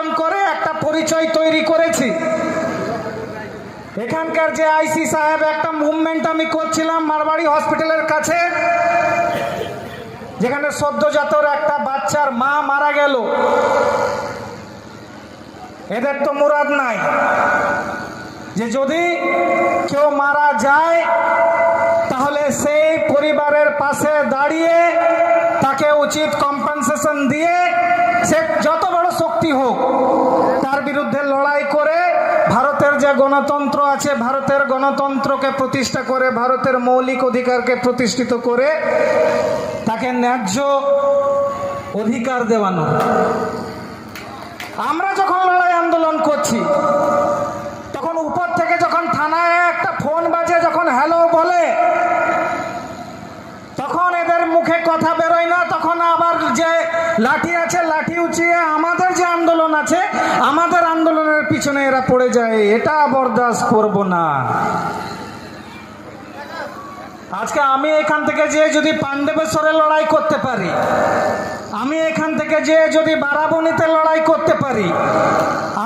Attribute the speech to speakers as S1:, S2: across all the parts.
S1: আন্দোলন করে একটা পরিচয় তৈরি করেছি। এখানকার যে আইসি সাহেব, একটা মুভমেন্ট আমি করছিলাম মারবাড়ি হসপিটালের কাছে, যেখানে সদ্যজাতর একটা বাচ্চার মা মারা গেল। এদের তো মুরাদ নাই যে যদি কেউ মারা যায় তাহলে সেই পরিবারের পাশে দাঁড়িয়ে তাকে উচিত কম্পেনসেশন দিয়ে সে যত বড় শক্তি হোক তার বিরুদ্ধে লড়াই করে ভারতের যে গণতন্ত্র আছে, ভারতের গণতন্ত্রকে প্রতিষ্ঠা করে, ভারতের মৌলিক অধিকারকে প্রতিষ্ঠিত করে তাকে ন্যায্য অধিকার দেওয়ানো। আমরা যখন লড়াই আন্দোলন করছি তখন উপর থেকে যখন থানায় একটা ফোন বাজে, যখন হ্যালো বলে, তখন এদের মুখে কথা বেরোয় না। তখন আবার যে লাঠি আছে লাঠি উঁচিয়ে আমাদের যে আন্দোলন আছে, আমাদের আন্দোলনের পিছনে এরা পড়ে যায়। এটা বরদাস্ত করব না। আজকে আমি এখান থেকে যে যদি পাণ্ডবেশ্বরে লড়াই করতে পারি, আমি এখান থেকে যে যদি বারাবণীতে লড়াই করতে পারি,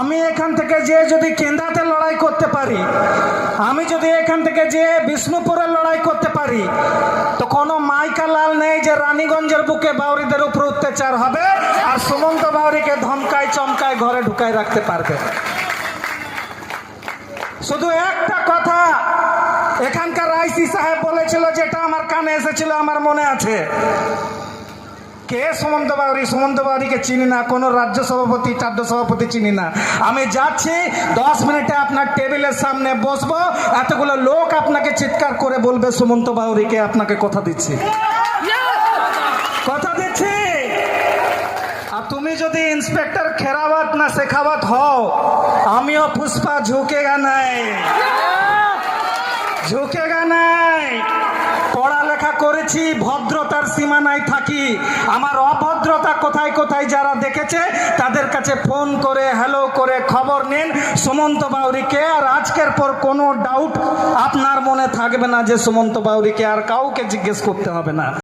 S1: আমি এখান থেকে যে যদি কেন্দাতে লড়াই করতে পারি, আমি যদি এখান থেকে যে বিষ্ণুপুরে লড়াই করতে পারি, তো কোনো মাইকা লাল নেই যে রানীগঞ্জের বুকে বাউরিদের উপর অত্যাচার হবে আর সুমন্ত বাউরিকে ধমকায় চমকায় ঘরে ঢুকায় রাখতে পারবে। শুধু একটা কথা এখানকার আইসি সাহেব বলেছিল, যেটা আমার কানে এসেছিল, আমার মনে আছে। কে সুমন্ত বাউরি? সুমন্ত বাউরিকে চিনি না, কোনো রাজ্য সভাপতি রাজ্য সভাপতি চিনি না। আমি যাচ্ছি 10 মিনিটে আপনার টেবিলের সামনে বসবো, এতগুলো লোক আপনাকে চিৎকার করে বলবে সুমন্ত বাউরিকে, আপনাকে কথা দিচ্ছি, কথা দিচ্ছি। আর তুমি যদি ইন্সপেক্টর খেরাওয়াত না শেখাওয়াত হও, আমিও পুষ্পা ঝুঁকেগা নাই, ঝুঁকেগা নাই। পড়ালেখা করেছি, ভদ্রতার সীমানায় থাকি। আমার অভদ্রতা কোথায় কোথায় যারা দেখেছে তাদের কাছে ফোন করে হ্যালো করে খবর নিন সুমন্ত বাউরিকে। আর আজকের পর কোনো ডাউট আপনার মনে থাকবে না যে সুমন্ত বাউরিকে আর কাউকে জিজ্ঞেস করতে হবে না।